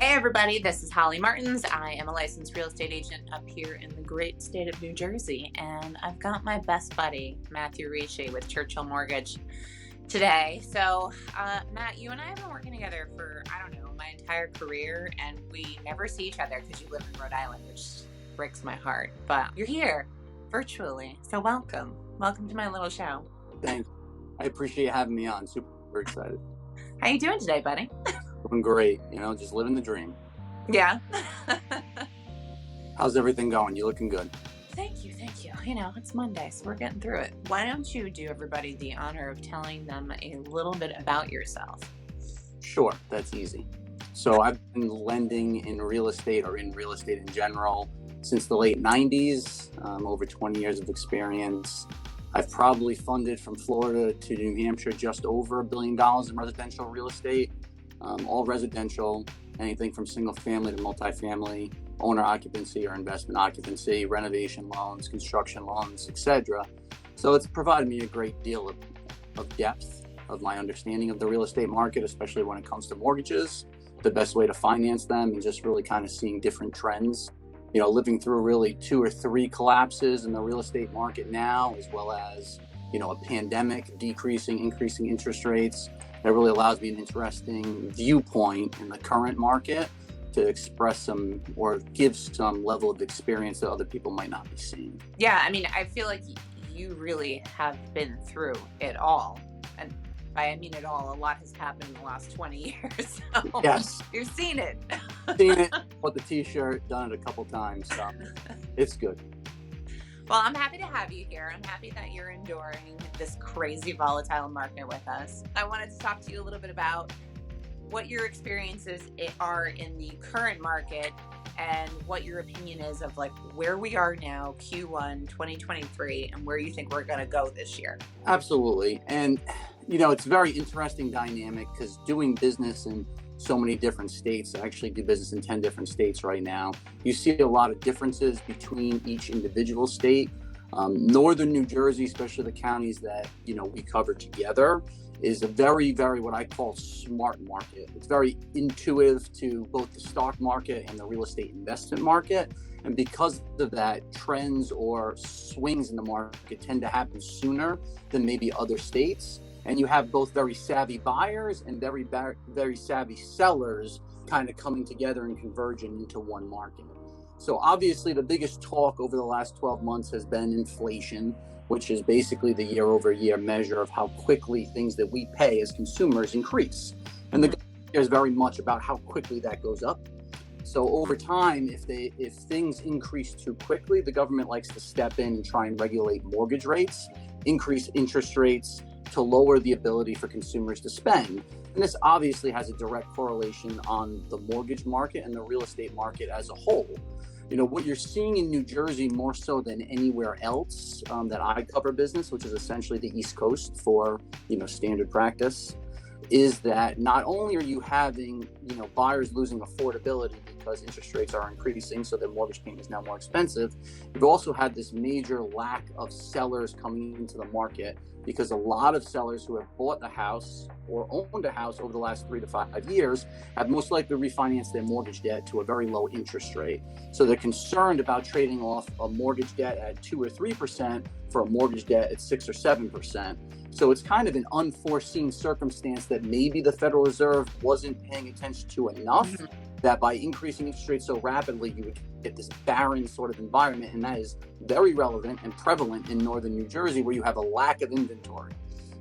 Hey everybody, this is Holly Martins. I am a licensed real estate agent up here in the great state of New Jersey, and I've got my best buddy, Matthew Ricci with Churchill Mortgage today. Matt, you and I have been working together for, I don't know, my entire career, and we never see each other because you live in Rhode Island, which breaks my heart. But you're here virtually, so welcome. Welcome to my little show. Thanks. I appreciate having me on. Super excited. How you doing today, buddy? Doing great. Just living the dream. Yeah. How's everything going? You looking good? Thank you. It's Monday, so we're getting through it. Why don't you do everybody the honor of telling them a little bit about yourself? Sure, that's easy. So I've been lending in real estate or in real estate in general since the late 90s, over 20 years of experience. I've probably funded from Florida to New Hampshire just over $1 billion in residential real estate, all residential, anything from single family to multifamily, owner occupancy or investment occupancy, renovation loans, construction loans, etc. So it's provided me a great deal of depth of my understanding of the real estate market, especially when it comes to mortgages, the best way to finance them, and just really kind of seeing different trends. Living through really 2 or 3 collapses in the real estate market now, as well as, a pandemic, increasing interest rates. That really allows me an interesting viewpoint in the current market to express some or give some level of experience that other people might not be seeing. Yeah, I feel like you really have been through it all. And I mean it all. A lot has happened in the last 20 years. So yes. You've seen it. Seen it, bought the t-shirt, done it a couple times. So it's good. Well, I'm happy to have you here. I'm happy that you're enduring this crazy volatile market with us. I wanted to talk to you a little bit about what your experiences are in the current market and what your opinion is of where we are now, Q1 2023, and where you think we're going to go this year. Absolutely. And, it's a very interesting dynamic because doing business in so many different states. I actually do business in 10 different states right now. You see a lot of differences between each individual state. Northern New Jersey, especially the counties that, we cover together, is a very, very what I call smart market. It's very intuitive to both the stock market and the real estate investment market. And because of that, trends or swings in the market tend to happen sooner than maybe other states. And you have both very savvy buyers and very savvy sellers kind of coming together and converging into one market. So obviously the biggest talk over the last 12 months has been inflation, which is basically the year-over-year measure of how quickly things that we pay as consumers increase. And the government cares very much about how quickly that goes up. So over time, if things increase too quickly, the government likes to step in and try and regulate mortgage rates, increase interest rates, to lower the ability for consumers to spend. And this obviously has a direct correlation on the mortgage market and the real estate market as a whole. What you're seeing in New Jersey more so than anywhere else that I cover business, which is essentially the East Coast for, standard practice, is that not only are you having, buyers losing affordability because interest rates are increasing, so their mortgage payment is now more expensive, you've also had this major lack of sellers coming into the market because a lot of sellers who have bought the house or owned a house over the last 3 to 5 years have most likely refinanced their mortgage debt to a very low interest rate. So they're concerned about trading off a mortgage debt at 2 or 3% for a mortgage debt at 6 or 7%. So it's kind of an unforeseen circumstance that maybe the Federal Reserve wasn't paying attention to enough, that by increasing interest rates so rapidly, you would get this barren sort of environment. And that is very relevant and prevalent in Northern New Jersey, where you have a lack of inventory.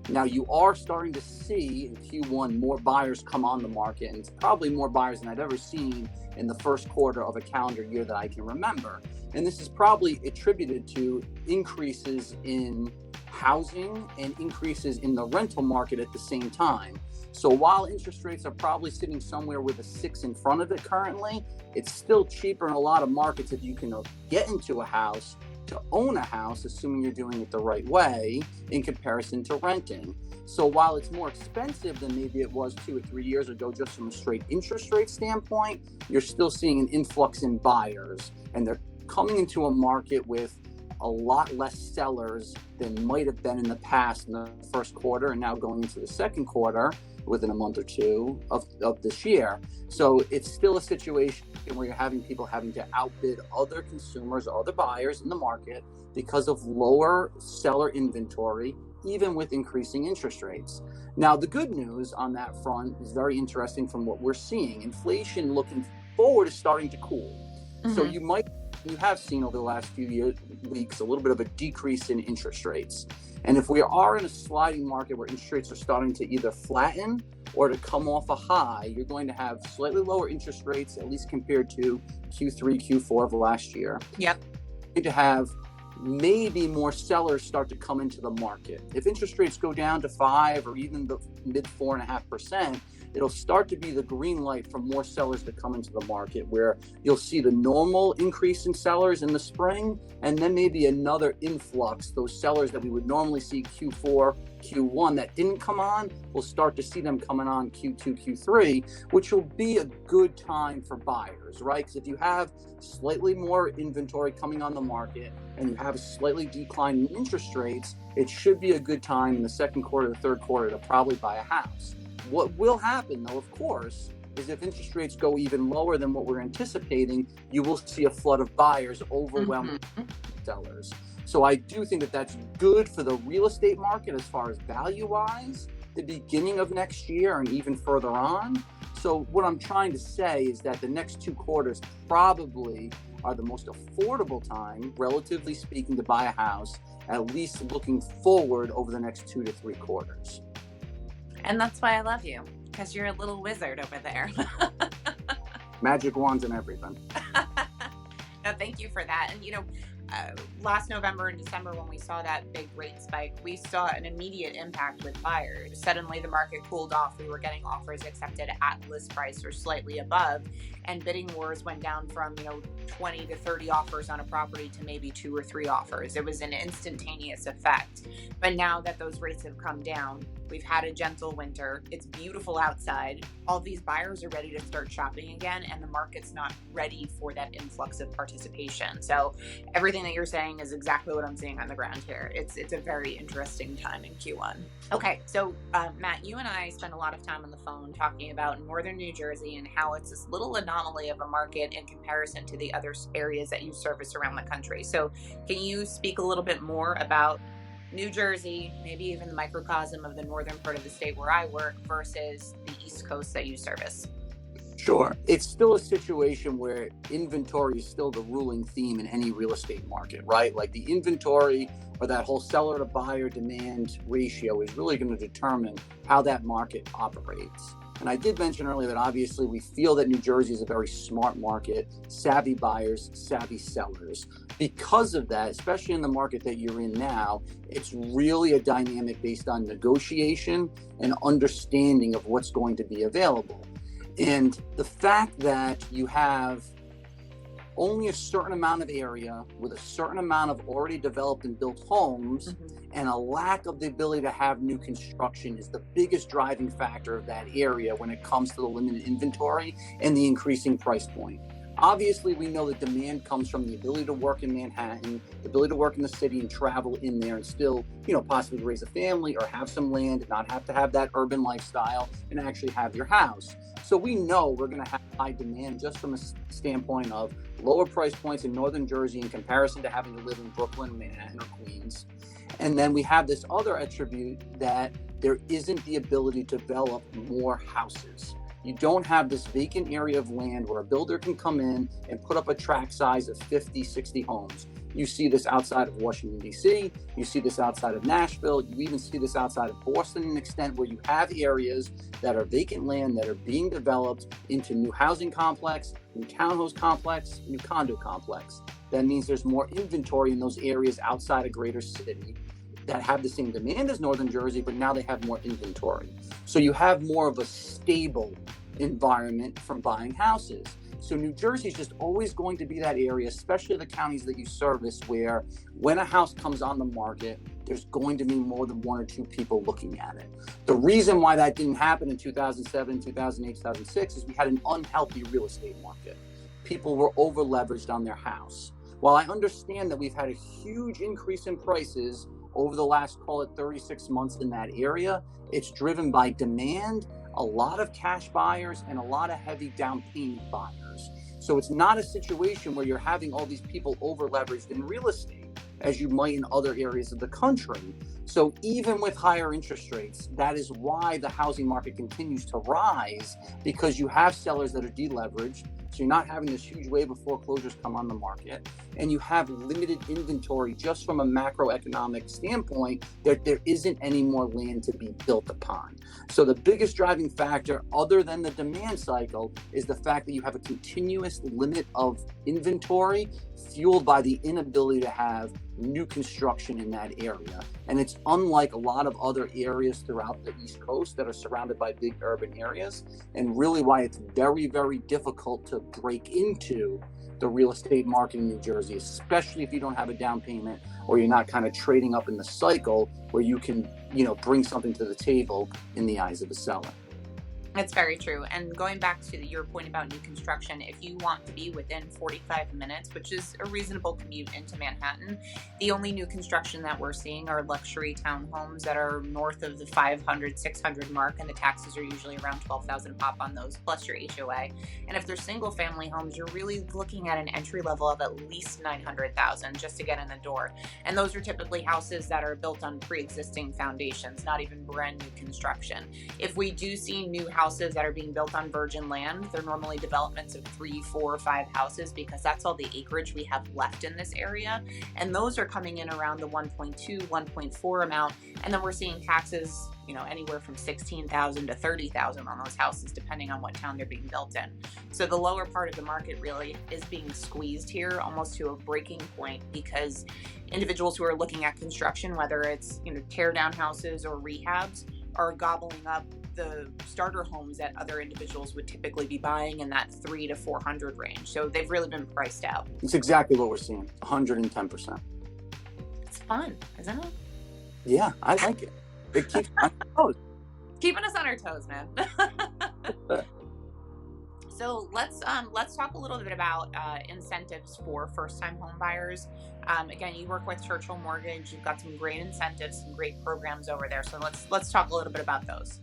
Now, you are starting to see in Q1 more buyers come on the market, and it's probably more buyers than I've ever seen in the first quarter of a calendar year that I can remember. And this is probably attributed to increases in housing and increases in the rental market at the same time. So while interest rates are probably sitting somewhere with a 6 in front of it currently, it's still cheaper in a lot of markets if you can get into a house to own a house, assuming you're doing it the right way in comparison to renting. So while it's more expensive than maybe it was 2 or 3 years ago, just from a straight interest rate standpoint, you're still seeing an influx in buyers, and they're coming into a market with a lot less sellers than might have been in the past in the first quarter and now going into the second quarter. within a month or two of this year. So it's still a situation where you're having people having to outbid other consumers, other buyers in the market because of lower seller inventory, even with increasing interest rates. Now, the good news on that front is very interesting from what we're seeing. Inflation looking forward is starting to cool. So you have seen over the last few weeks a little bit of a decrease in interest rates. And if we are in a sliding market where interest rates are starting to either flatten or to come off a high, you're going to have slightly lower interest rates, at least compared to Q3, Q4 of last year. Yep. You're going to have maybe more sellers start to come into the market. If interest rates go down to 5 or even the mid 4.5%, it'll start to be the green light for more sellers to come into the market, where you'll see the normal increase in sellers in the spring, and then maybe another influx. Those sellers that we would normally see Q4, Q1 that didn't come on, we'll start to see them coming on Q2, Q3, which will be a good time for buyers, right? Because if you have slightly more inventory coming on the market and you have a slightly decline in interest rates, it should be a good time in the second quarter, the third quarter to probably buy a house. What will happen, though, of course, is if interest rates go even lower than what we're anticipating, you will see a flood of buyers overwhelming sellers. So I do think that that's good for the real estate market as far as value-wise, the beginning of next year and even further on. So what I'm trying to say is that the next 2 quarters probably are the most affordable time, relatively speaking, to buy a house, at least looking forward over the next 2 to 3 quarters. And that's why I love you, because you're a little wizard over there. Magic wands and everything. No, thank you for that. And, last November and December, when we saw that big rate spike, we saw an immediate impact with buyers. Suddenly the market cooled off. We were getting offers accepted at list price or slightly above, and bidding wars went down from 20 to 30 offers on a property to maybe 2 or 3 offers. It was an instantaneous effect. But now that those rates have come down, we've had a gentle winter, it's beautiful outside, all these buyers are ready to start shopping again, and the market's not ready for that influx of participation. So everything that you're saying is exactly what I'm seeing on the ground here. It's a very interesting time in Q1. Okay, so Matt, you and I spend a lot of time on the phone talking about northern New Jersey and how it's this little anomaly of a market in comparison to the other areas that you service around the country. So can you speak a little bit more about New Jersey, maybe even the microcosm of the northern part of the state where I work versus the East Coast that you service? Sure. It's still a situation where inventory is still the ruling theme in any real estate market, right? Like the inventory or that whole seller to buyer demand ratio is really going to determine how that market operates. And I did mention earlier that obviously we feel that New Jersey is a very smart market, savvy buyers, savvy sellers. Because of that, especially in the market that you're in now, it's really a dynamic based on negotiation and understanding of what's going to be available. And the fact that you have only a certain amount of area with a certain amount of already developed and built homes and a lack of the ability to have new construction is the biggest driving factor of that area when it comes to the limited inventory and the increasing price point. Obviously, we know that demand comes from the ability to work in Manhattan, the ability to work in the city and travel in there and still, possibly raise a family or have some land and not have to have that urban lifestyle and actually have your house. So we know we're going to have high demand just from a standpoint of lower price points in northern Jersey in comparison to having to live in Brooklyn, Manhattan, or Queens. And then we have this other attribute that there isn't the ability to develop more houses. You don't have this vacant area of land where a builder can come in and put up a tract size of 50, 60 homes. You see this outside of Washington, D.C. You see this outside of Nashville. You even see this outside of Boston to an extent where you have areas that are vacant land that are being developed into new housing complex, new townhouse complex, new condo complex. That means there's more inventory in those areas outside a greater city that have the same demand as northern Jersey, but now they have more inventory. So you have more of a stable environment from buying houses. So New Jersey is just always going to be that area, especially the counties that you service, where when a house comes on the market, there's going to be more than 1 or 2 people looking at it. The reason why that didn't happen in 2007, 2008, 2006 is we had an unhealthy real estate market. People were over leveraged on their house. While I understand that we've had a huge increase in prices over the last, call it 36 months in that area, it's driven by demand, a lot of cash buyers, and a lot of heavy down payment buyers. So it's not a situation where you're having all these people over leveraged in real estate as you might in other areas of the country. So even with higher interest rates, that is why the housing market continues to rise, because you have sellers that are deleveraged. So you're not having this huge wave of foreclosures come on the market, and you have limited inventory just from a macroeconomic standpoint, that there isn't any more land to be built upon. So the biggest driving factor, other than the demand cycle, is the fact that you have a continuous limit of inventory fueled by the inability to have new construction in that area. And it's unlike a lot of other areas throughout the East Coast that are surrounded by big urban areas, and really why it's very, very difficult to break into the real estate market in New Jersey, especially if you don't have a down payment or you're not kind of trading up in the cycle where you can, bring something to the table in the eyes of the seller. It's very true. And going back to your point about new construction, if you want to be within 45 minutes, which is a reasonable commute into Manhattan, the only new construction that we're seeing are luxury townhomes that are north of the 500, 600 mark, and the taxes are usually around 12,000 pop on those, plus your HOA. And if they're single family homes, you're really looking at an entry level of at least 900,000 just to get in the door. And those are typically houses that are built on pre-existing foundations, not even brand new construction. If we do see new houses that are being built on virgin land, they're normally developments of 3, 4, or 5 houses, because that's all the acreage we have left in this area. And those are coming in around the 1.2, 1.4 amount. And then we're seeing taxes, anywhere from 16,000 to 30,000 on those houses, depending on what town they're being built in. So the lower part of the market really is being squeezed here, almost to a breaking point, because individuals who are looking at construction, whether it's, tear down houses or rehabs, are gobbling up the starter homes that other individuals would typically be buying in that 300 to 400 range. So they've really been priced out. It's exactly what we're seeing, 110%. It's fun, isn't it? Yeah, I like it. It keeps us on our toes. Keeping us on our toes, man. So let's talk a little bit about incentives for first-time home buyers. Again, you work with Churchill Mortgage. You've got some great incentives, some great programs over there. So let's talk a little bit about those.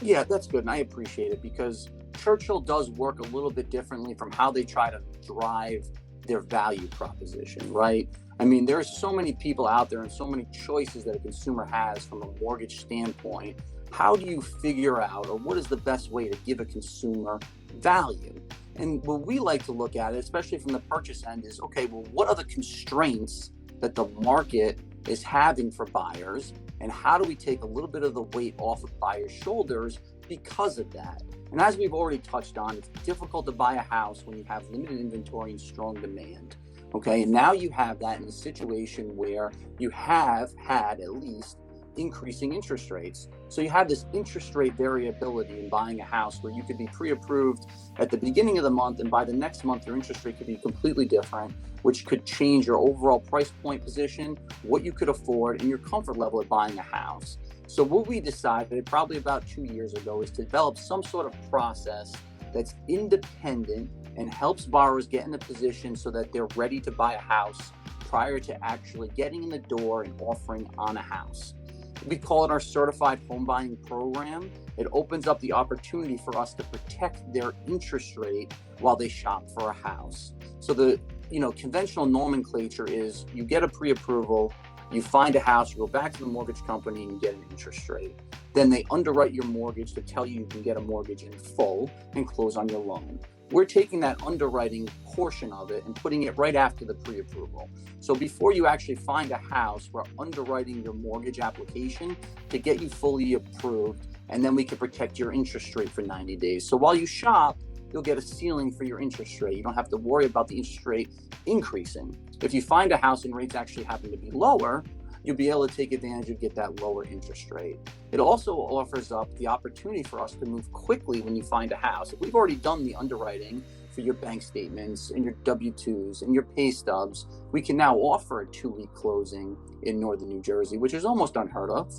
Yeah, that's good. And I appreciate it, because Churchill does work a little bit differently from how they try to drive their value proposition, right? I mean, there's so many people out there and so many choices that a consumer has from a mortgage standpoint. How do you figure out, or what is the best way to give a consumer value? And what we like to look at, especially from the purchase end, is, okay, well, what are the constraints that the market is having for buyers? And how do we take a little bit of the weight off of buyers' shoulders because of that? And as we've already touched on, it's difficult to buy a house when you have limited inventory and strong demand. Okay, and now you have that in a situation where you have had at least increasing interest rates. So you have this interest rate variability in buying a house where you could be pre-approved at the beginning of the month, and by the next month your interest rate could be completely different, which could change your overall price point position, what you could afford, and your comfort level of buying a house. So what we decided probably about 2 years ago is to develop some sort of process that's independent and helps borrowers get in a position so that they're ready to buy a house prior to actually getting in the door and offering on a house. We call it our certified home buying program. It opens up the opportunity for us to protect their interest rate while they shop for a house. So the conventional nomenclature is you get a pre-approval, you find a house, you go back to the mortgage company and you get an interest rate. Then they underwrite your mortgage to tell you can get a mortgage in full and close on your loan. We're taking that underwriting portion of it and putting it right after the pre-approval. So before you actually find a house, we're underwriting your mortgage application to get you fully approved, and then we can protect your interest rate for 90 days. So while you shop, you'll get a ceiling for your interest rate. You don't have to worry about the interest rate increasing. If you find a house and rates actually happen to be lower, you'll be able to take advantage and get that lower interest rate. It also offers up the opportunity for us to move quickly when you find a house. If we've already done the underwriting for your bank statements and your W-2s and your pay stubs, we can now offer a 2-week closing in northern New Jersey, which is almost unheard of,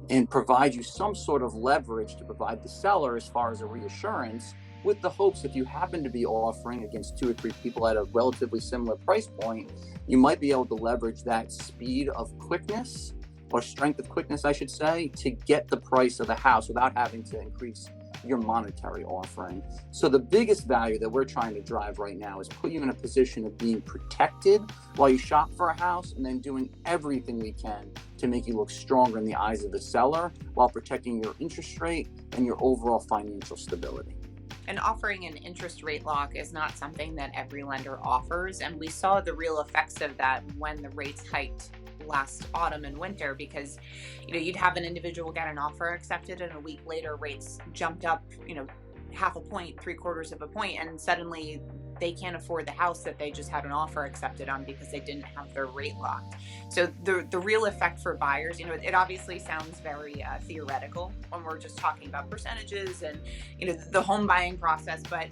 and provide you some sort of leverage to provide the seller as far as a reassurance, with the hopes if you happen to be offering against 2 or 3 people at a relatively similar price point, you might be able to leverage that speed of quickness or strength of quickness, I should say, to get the price of the house without having to increase your monetary offering. So the biggest value that we're trying to drive right now is put you in a position of being protected while you shop for a house, and then doing everything we can to make you look stronger in the eyes of the seller while protecting your interest rate and your overall financial stability. And offering an interest rate lock is not something that every lender offers. And we saw the real effects of that when the rates hiked last autumn and winter, because you'd have an individual get an offer accepted and a week later rates jumped up half a point, 3/4 of a point, and suddenly they can't afford the house that they just had an offer accepted on because they didn't have their rate locked. So the real effect for buyers, it obviously sounds very theoretical when we're just talking about percentages and the home buying process, but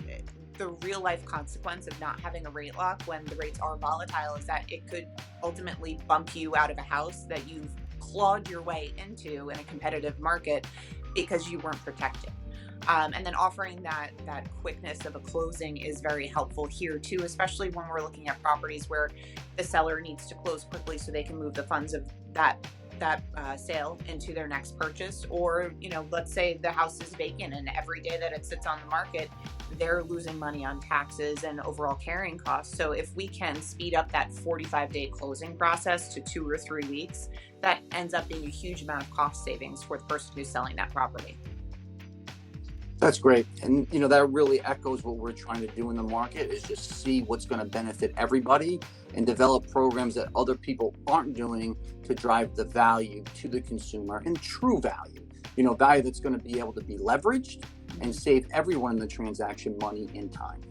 the real life consequence of not having a rate lock when the rates are volatile is that it could ultimately bump you out of a house that you've clawed your way into in a competitive market because you weren't protected. And then offering that quickness of a closing is very helpful here too, especially when we're looking at properties where the seller needs to close quickly so they can move the funds of that sale into their next purchase. Or let's say the house is vacant and every day that it sits on the market, they're losing money on taxes and overall carrying costs. So if we can speed up that 45-day closing process to 2 or 3 weeks, that ends up being a huge amount of cost savings for the person who's selling that property. That's great. And, that really echoes what we're trying to do in the market, is just see what's going to benefit everybody and develop programs that other people aren't doing to drive the value to the consumer, and true value, value that's going to be able to be leveraged and save everyone in the transaction money and time.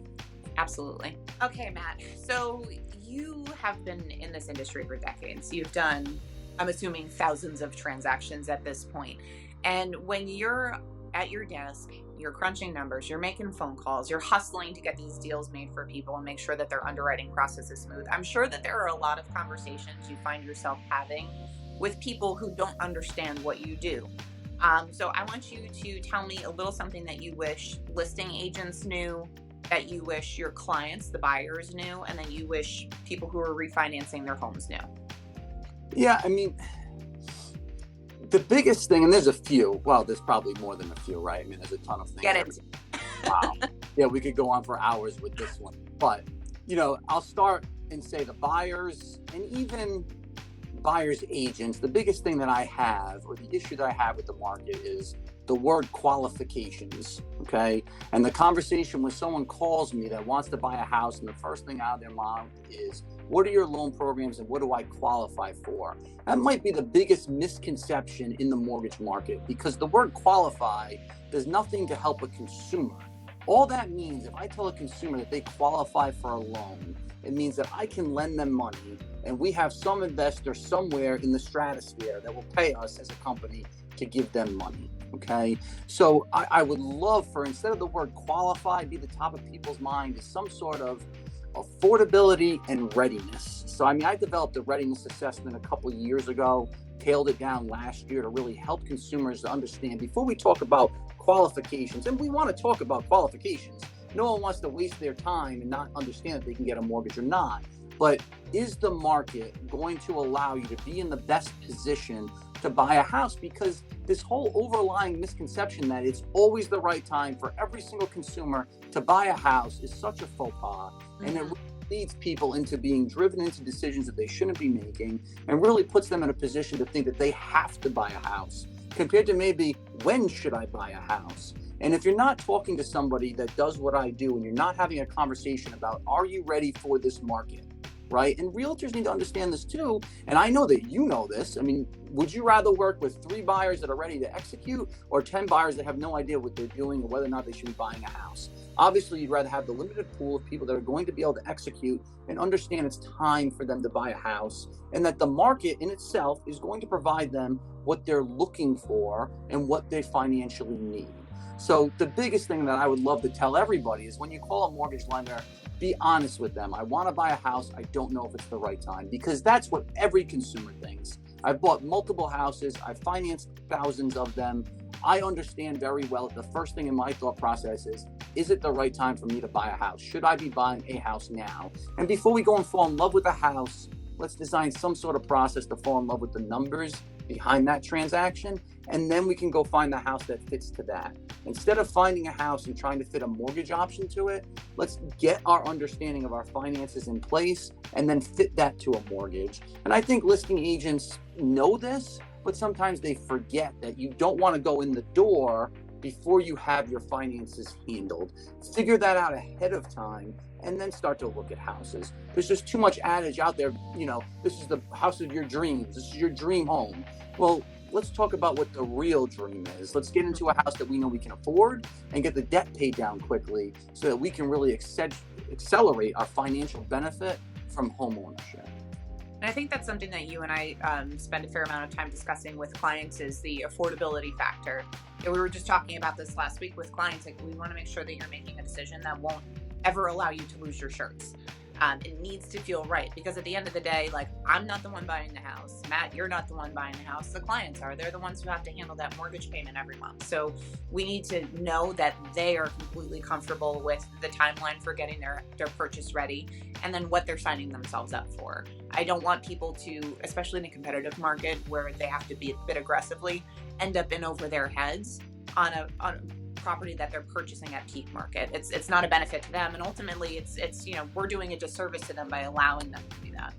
Absolutely. Okay, Matt. So you have been in this industry for decades. You've done, I'm assuming, thousands of transactions at this point. And when you're at your desk, you're crunching numbers, you're making phone calls, you're hustling to get these deals made for people and make sure that their underwriting process is smooth. I'm sure that there are a lot of conversations you find yourself having with people who don't understand what you do. So I want you to tell me a little something that you wish listing agents knew, that you wish your clients, the buyers, knew, and then you wish people who are refinancing their homes knew. Yeah, the biggest thing, and there's a few, well, there's probably more than a few, right? There's a ton of things. Get it. Wow. Yeah, we could go on for hours with this one. But, I'll start and say the buyers and even buyers agents, the biggest thing that I have, or the issue that I have with the market, is the word qualifications, okay? And the conversation when someone calls me that wants to buy a house, and the first thing out of their mouth is, what are your loan programs and what do I qualify for? That might be the biggest misconception in the mortgage market, because the word qualify does nothing to help a consumer. All that means, if I tell a consumer that they qualify for a loan, it means that I can lend them money, and we have some investor somewhere in the stratosphere that will pay us as a company to give them money. Okay, so I would love for, instead of the word qualify be the top of people's mind, is some sort of affordability and readiness. So I developed a readiness assessment a couple years ago, tailed it down last year to really help consumers to understand, before we talk about qualifications, and we want to talk about qualifications. No one wants to waste their time and not understand if they can get a mortgage or not. But is the market going to allow you to be in the best position to buy a house? Because this whole overlying misconception that it's always the right time for every single consumer to buy a house is such a faux pas. Mm-hmm. And it leads people into being driven into decisions that they shouldn't be making, and really puts them in a position to think that they have to buy a house, compared to maybe, when should I buy a house? And if you're not talking to somebody that does what I do, and you're not having a conversation about, are you ready for this market? Right? And realtors need to understand this too. And I know that you know this. Would you rather work with 3 buyers that are ready to execute, or 10 buyers that have no idea what they're doing or whether or not they should be buying a house? Obviously, you'd rather have the limited pool of people that are going to be able to execute and understand it's time for them to buy a house, and that the market in itself is going to provide them what they're looking for and what they financially need. So the biggest thing that I would love to tell everybody is, when you call a mortgage lender, be honest with them. I want to buy a house. I don't know if it's the right time, because that's what every consumer thinks. I've bought multiple houses. I've financed thousands of them. I understand very well that the first thing in my thought process is it the right time for me to buy a house? Should I be buying a house now? And before we go and fall in love with a house, let's design some sort of process to fall in love with the numbers behind that transaction, and then we can go find the house that fits to that. Instead of finding a house and trying to fit a mortgage option to it, let's get our understanding of our finances in place and then fit that to a mortgage. And I think listing agents know this, but sometimes they forget that you don't want to go in the door before you have your finances handled. Figure that out ahead of time and then start to look at houses. There's just too much adage out there, this is the house of your dreams, this is your dream home. Well, let's talk about what the real dream is. Let's get into a house that we know we can afford and get the debt paid down quickly so that we can really accelerate our financial benefit from home ownership. And I think that's something that you and I spend a fair amount of time discussing with clients is the affordability factor. And we were just talking about this last week with clients. Like, we want to make sure that you're making a decision that won't ever allow you to lose your shirts. It needs to feel right, because at the end of the day, like, I'm not the one buying the house. Matt, you're not the one buying the house. The clients are. They're the ones who have to handle that mortgage payment every month. So we need to know that they are completely comfortable with the timeline for getting their purchase ready and then what they're signing themselves up for. I don't want people to, especially in a competitive market where they have to be a bit aggressively, end up in over their heads on a property that they're purchasing at peak market. It's not a benefit to them, and ultimately it's we're doing a disservice to them by allowing them to do that.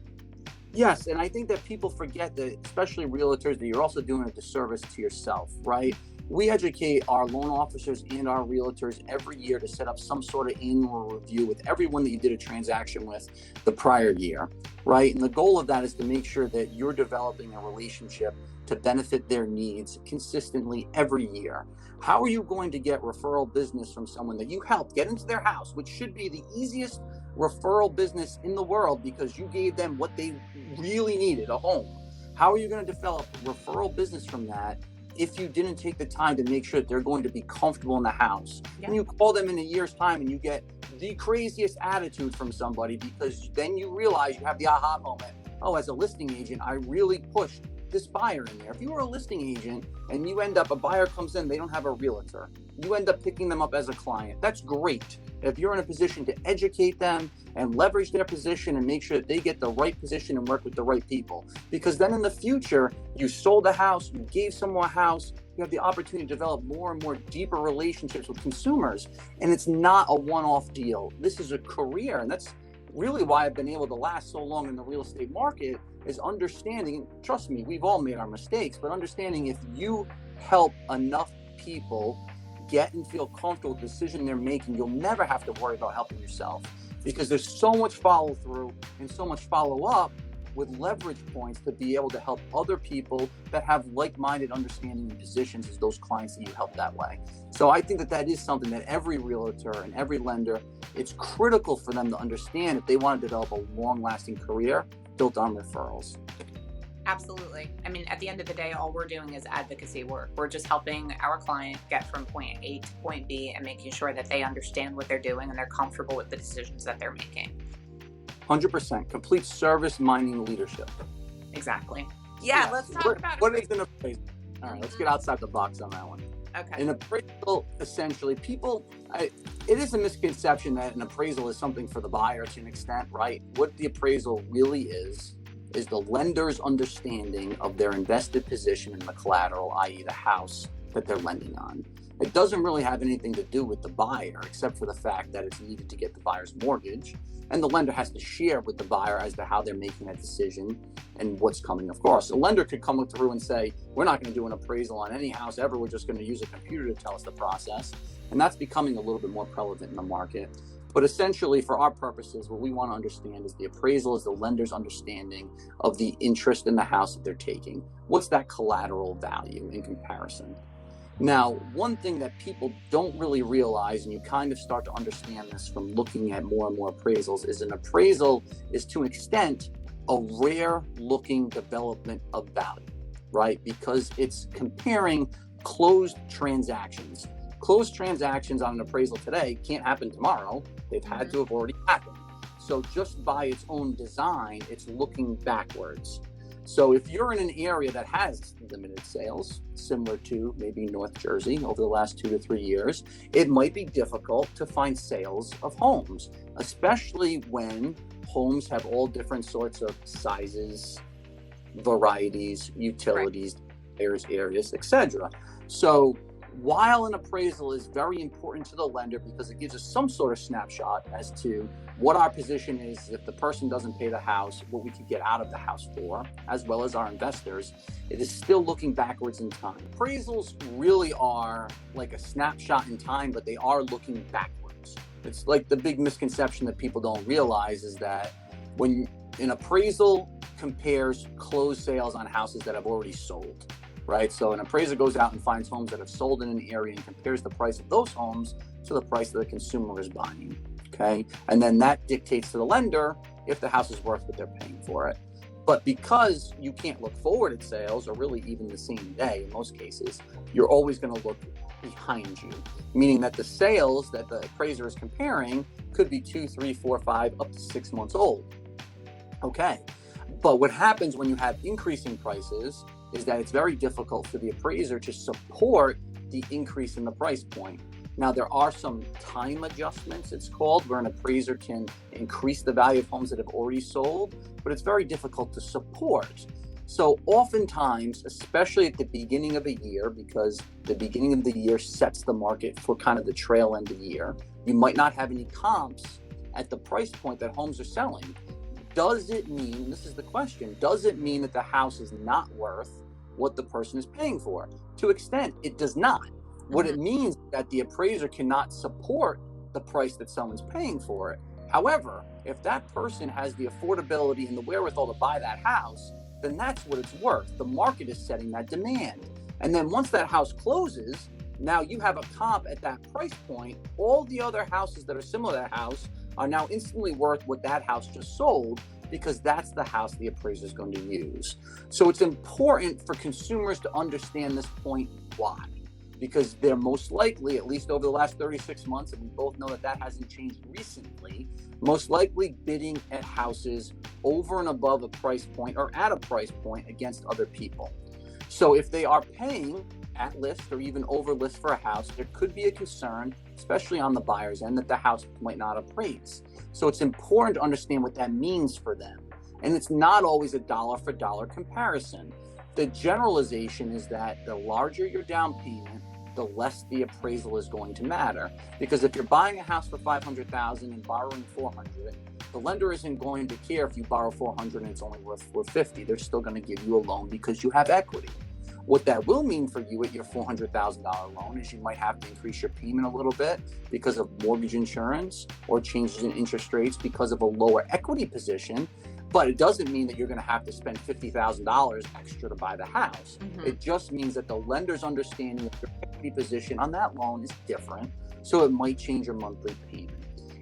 Yes, and I think that people forget that, especially realtors, that you're also doing a disservice to yourself, right? We educate our loan officers and our realtors every year to set up some sort of annual review with everyone that you did a transaction with the prior year, right? And the goal of that is to make sure that you're developing a relationship to benefit their needs consistently every year. How are you going to get referral business from someone that you helped get into their house, which should be the easiest referral business in the world because you gave them what they really needed, a home? How are you going to develop referral business from that if you didn't take the time to make sure that they're going to be comfortable in the house? Yeah. And you call them in a year's time and you get the craziest attitude from somebody, because then you realize you have the aha moment. Oh, as a listing agent, I really pushed this buyer in there. If you were a listing agent and you end up, a buyer comes in, they don't have a realtor, you end up picking them up as a client. That's great. If you're in a position to educate them and leverage their position and make sure that they get the right position and work with the right people, because then in the future, you sold a house, you gave someone a house, you have the opportunity to develop more and more deeper relationships with consumers. And it's not a one-off deal. This is a career. And that's really why I've been able to last so long in the real estate market, is understanding, trust me, we've all made our mistakes, but understanding if you help enough people get and feel comfortable with the decision they're making, you'll never have to worry about helping yourself, because there's so much follow through and so much follow up with leverage points to be able to help other people that have like-minded understanding and positions as those clients that you help that way. So I think that that is something that every realtor and every lender, it's critical for them to understand if they want to develop a long-lasting career built on referrals. Absolutely. I mean, at the end of the day, all we're doing is advocacy work. We're just helping our client get from point A to point B and making sure that they understand what they're doing and they're comfortable with the decisions that they're making. 100%. Complete service-minded leadership. Exactly. Yeah, let's talk about what is an appraisal. All right, let's get outside the box on that one. Okay. An appraisal, essentially, it is a misconception that an appraisal is something for the buyer to an extent, right? What the appraisal really is the lender's understanding of their invested position in the collateral, i.e. the house that they're lending on. It doesn't really have anything to do with the buyer, except for the fact that it's needed to get the buyer's mortgage. And the lender has to share with the buyer as to how they're making that decision and what's coming. Of course, a lender could come through and say, we're not going to do an appraisal on any house ever. We're just going to use a computer to tell us the process. And that's becoming a little bit more prevalent in the market. But essentially, for our purposes, what we want to understand is the appraisal is the lender's understanding of the interest in the house that they're taking. What's that collateral value in comparison? Now, one thing that people don't really realize, and you kind of start to understand this from looking at more and more appraisals, is an appraisal is to an extent a rare looking development of value, right? Because it's comparing closed transactions. Closed transactions on an appraisal today can't happen tomorrow. They've had to have already happened. So just by its own design, it's looking backwards. So if you're in an area that has limited sales, similar to maybe North Jersey over the last 2 to 3 years, it might be difficult to find sales of homes, especially when homes have all different sorts of sizes, varieties, Right. utilities, areas, etc. So while an appraisal is very important to the lender because it gives us some sort of snapshot as to what our position is if the person doesn't pay the house, what we could get out of the house for, as well as our investors, it is still looking backwards in time. Appraisals really are like a snapshot in time, but they are looking backwards. It's like the big misconception that people don't realize is that when an appraisal compares closed sales on houses that have already sold, right? So an appraiser goes out and finds homes that have sold in an area and compares the price of those homes to the price that the consumer is buying, okay? And then that dictates to the lender if the house is worth what they're paying for it. But because you can't look forward at sales, or really even the same day in most cases, you're always going to look behind you, meaning that the sales that the appraiser is comparing could be 2, 3, 4, 5, up to 6 months old. Okay. But what happens when you have increasing prices is that it's very difficult for the appraiser to support the increase in the price point. Now, there are some time adjustments, it's called, where an appraiser can increase the value of homes that have already sold, but it's very difficult to support. So oftentimes, especially at the beginning of a year, because the beginning of the year sets the market for kind of the trail end of the year, you might not have any comps at the price point that homes are selling. Does it mean, this is the question, does it mean that the house is not worth what the person is paying for? To extent, it does not. What it means is that the appraiser cannot support the price that someone's paying for it. However, if that person has the affordability and the wherewithal to buy that house, then that's what it's worth. The market is setting that demand. And then once that house closes, now you have a comp at that price point. All the other houses that are similar to that house are now instantly worth what that house just sold, because that's the house the appraiser is going to use. So it's important for consumers to understand this point. Why? Because they're most likely, at least over the last 36 months, and we both know that that hasn't changed recently, most likely bidding at houses over and above a price point or at a price point against other people. So if they are paying at list or even over list for a house, there could be a concern, especially on the buyer's end, that the house might not appraise. So it's important to understand what that means for them. And it's not always a dollar for dollar comparison. The generalization is that the larger your down payment, the less the appraisal is going to matter. Because if you're buying a house for $500,000 and borrowing $400,000, the lender isn't going to care if you borrow $400,000 and it's only worth $450,000. They're still going to give you a loan because you have equity. What that will mean for you at your $400,000 loan is you might have to increase your payment a little bit because of mortgage insurance or changes in interest rates because of a lower equity position. But it doesn't mean that you're going to have to spend $50,000 extra to buy the house. It just means that the lender's understanding of your equity position on that loan is different. So it might change your monthly payment.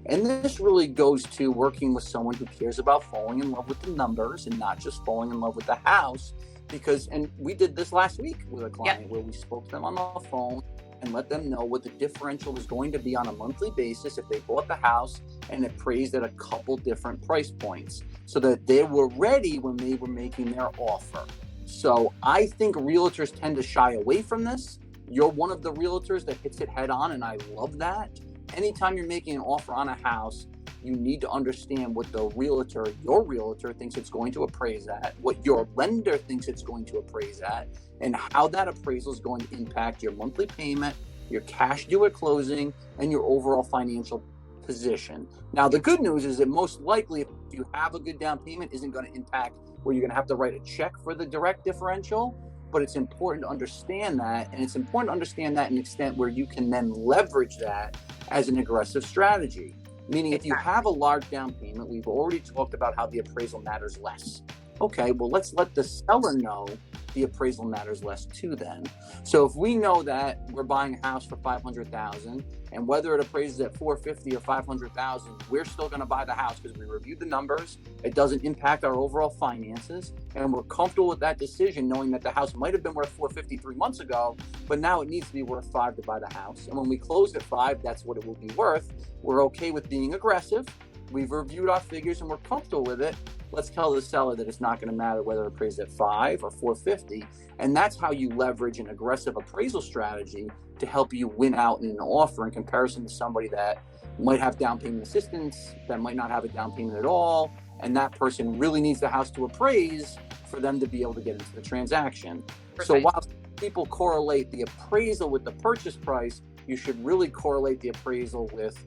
And this really goes to working with someone who cares about falling in love with the numbers and not just falling in love with the house. Because, and we did this last week with a client where we spoke to them on the phone and let them know what the differential is going to be on a monthly basis if they bought the house and appraised at a couple different price points so that they were ready when they were making their offer. So I think realtors tend to shy away from this. You're one of the realtors that hits it head on, and I love that. Anytime you're making an offer on a house, you need to understand what the realtor, your realtor, thinks it's going to appraise at, what your lender thinks it's going to appraise at, and how that appraisal is going to impact your monthly payment, your cash due at closing, and your overall financial position. Now, the good news is that most likely, if you have a good down payment, isn't going to impact where you're going to have to write a check for the direct differential. But it's important to understand that, and it's important to understand that in an extent where you can then leverage that as an aggressive strategy. Meaning if you have a large down payment, we've already talked about how the appraisal matters less. Okay, well, let's let the seller know the appraisal matters less too then. So if we know that we're buying a house for $500,000 and whether it appraises at $450,000 or $500,000, we're still going to buy the house because we reviewed the numbers. It doesn't impact our overall finances, and we're comfortable with that decision, knowing that the house might have been worth $450,000 3 months ago, but now it needs to be worth $5,000 to buy the house. And when we close at $5,000, that's what it will be worth. We're okay with being aggressive. We've reviewed our figures and we're comfortable with it. Let's tell the seller that it's not going to matter whether it appraised at $5,000 or $450,000. And that's how you leverage an aggressive appraisal strategy to help you win out in an offer in comparison to somebody that might have down payment assistance, that might not have a down payment at all. And that person really needs the house to appraise for them to be able to get into the transaction. Perfect. So while people correlate the appraisal with the purchase price, you should really correlate the appraisal with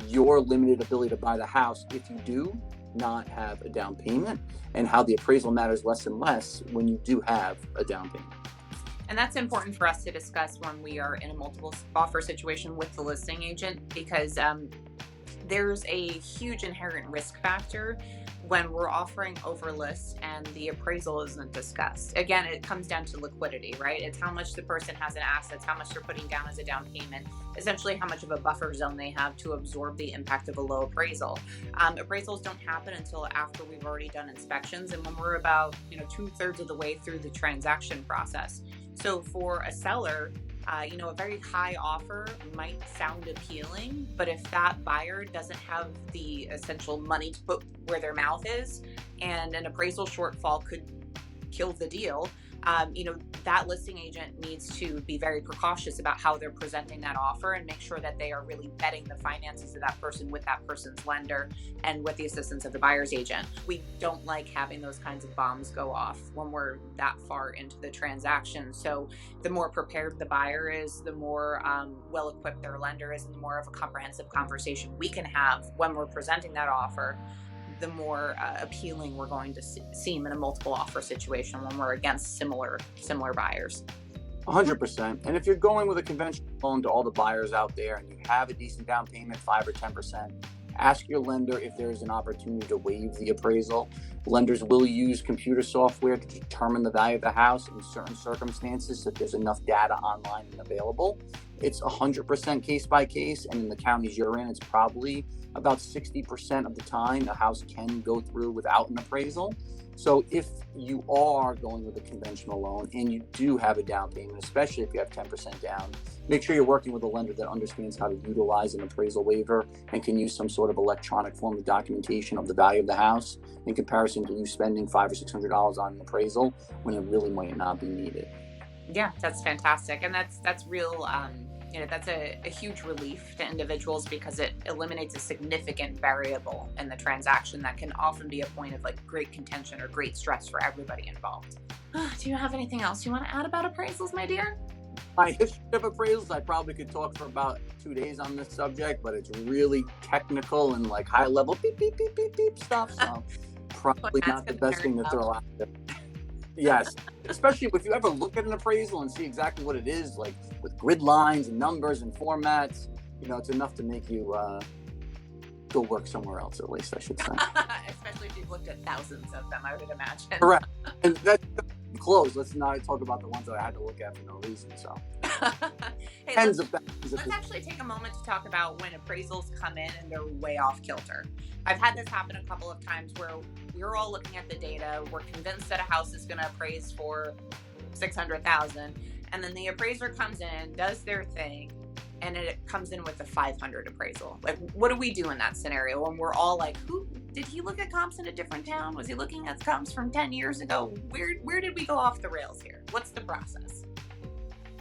your limited ability to buy the house if you do not have a down payment, and how the appraisal matters less and less when you do have a down payment. And that's important for us to discuss when we are in a multiple offer situation with the listing agent, because there's a huge inherent risk factor when we're offering over list and the appraisal isn't discussed. Again, it comes down to liquidity, right? It's how much the person has in assets, how much they're putting down as a down payment, essentially how much of a buffer zone they have to absorb the impact of a low appraisal. Appraisals don't happen until after we've already done inspections and when we're about 2/3 of the way through the transaction process. So for a seller, a very high offer might sound appealing, but if that buyer doesn't have the essential money to put where their mouth is, and an appraisal shortfall could kill the deal, that listing agent needs to be very precautious about how they're presenting that offer and make sure that they are really vetting the finances of that person with that person's lender and with the assistance of the buyer's agent. We don't like having those kinds of bombs go off when we're that far into the transaction. So the more prepared the buyer is, the more well-equipped their lender is, and the more of a comprehensive conversation we can have when we're presenting that offer, the more appealing we're going to seem in a multiple offer situation when we're against similar buyers. 100%. And if you're going with a conventional loan, to all the buyers out there, and you have a decent down payment, 5 or 10%, ask your lender if there is an opportunity to waive the appraisal. Lenders will use computer software to determine the value of the house in certain circumstances if there's enough data online and available. It's 100% case by case, and in the counties you're in, it's probably about 60% of the time a house can go through without an appraisal. So if you are going with a conventional loan and you do have a down payment, especially if you have 10% down, make sure you're working with a lender that understands how to utilize an appraisal waiver and can use some sort of electronic form of documentation of the value of the house in comparison to you spending $500 or $600 on an appraisal when it really might not be needed. Yeah, that's fantastic. And that's real, that's a huge relief to individuals, because it eliminates a significant variable in the transaction that can often be a point of great contention or great stress for everybody involved. Do you have anything else you want to add about appraisals, my dear? My history of appraisals, I probably could talk for about 2 days on this subject, but it's really technical and high level beep, beep, beep, beep, beep stuff. So probably not the best thing to throw out there. Yes, especially if you ever look at an appraisal and see exactly what it is, with grid lines and numbers and formats, it's enough to make you go work somewhere else, at least I should say. Especially if you've looked at thousands of them, I would imagine. Correct. And that's close. Let's not talk about the ones that I had to look at for no reason. So hey, tens of thousands. Let's actually take a moment to talk about when appraisals come in and they're way off kilter. I've had this happen a couple of times where we're all looking at the data. We're convinced that a house is going to appraise for $600,000, and then the appraiser comes in, does their thing, and it comes in with a 500 appraisal. What do we do in that scenario when we're all who did he look at comps in a different town? Was he looking at comps from 10 years ago? Where did we go off the rails here? What's the process?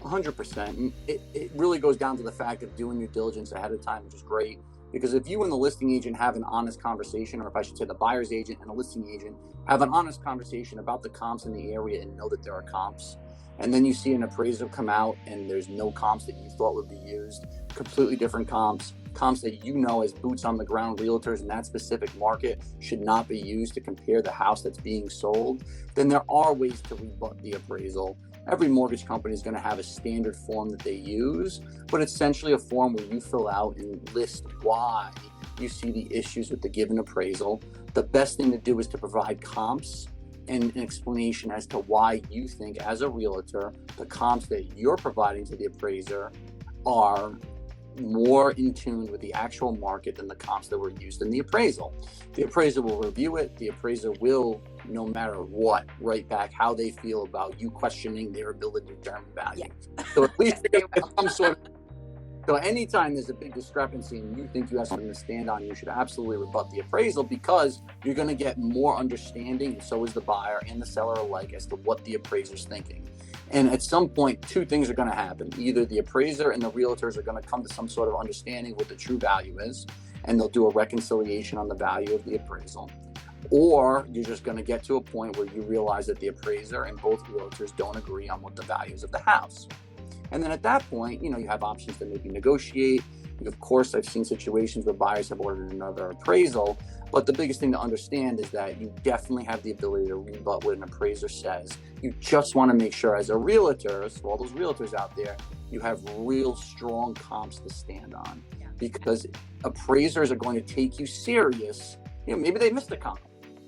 100%. It really goes down to the fact of doing your diligence ahead of time, which is great. Because if you and the listing agent have an honest conversation, or if I should say the buyer's agent and the listing agent have an honest conversation about the comps in the area and know that there are comps, and then you see an appraiser come out and there's no comps that you thought would be used, completely different comps that as boots on the ground realtors in that specific market should not be used to compare the house that's being sold, then there are ways to rebut the appraisal. Every mortgage company is going to have a standard form that they use, but it's essentially a form where you fill out and list why you see the issues with the given appraisal. The best thing to do is to provide comps and an explanation as to why you think, as a realtor, the comps that you're providing to the appraiser are more in tune with the actual market than the comps that were used in the appraisal. The appraiser will review it. The appraiser will, no matter what, write back how they feel about you questioning their ability to determine value. Yeah. So at least there's some sort of. So anytime there's a big discrepancy and you think you have something to stand on, you should absolutely rebut the appraisal, because you're going to get more understanding, and so is the buyer and the seller alike, as to what the appraiser's thinking. And at some point, two things are going to happen. Either the appraiser and the realtors are going to come to some sort of understanding of what the true value is, and they'll do a reconciliation on the value of the appraisal. or you're just going to get to a point where you realize that the appraiser and both realtors don't agree on what the values of the house. And then at that point, you have options to maybe negotiate. Of course, I've seen situations where buyers have ordered another appraisal, but the biggest thing to understand is that you definitely have the ability to rebut what an appraiser says. You just want to make sure as a realtor, so all those realtors out there, you have real strong comps to stand on, because appraisers are going to take you serious. Maybe they missed a comp.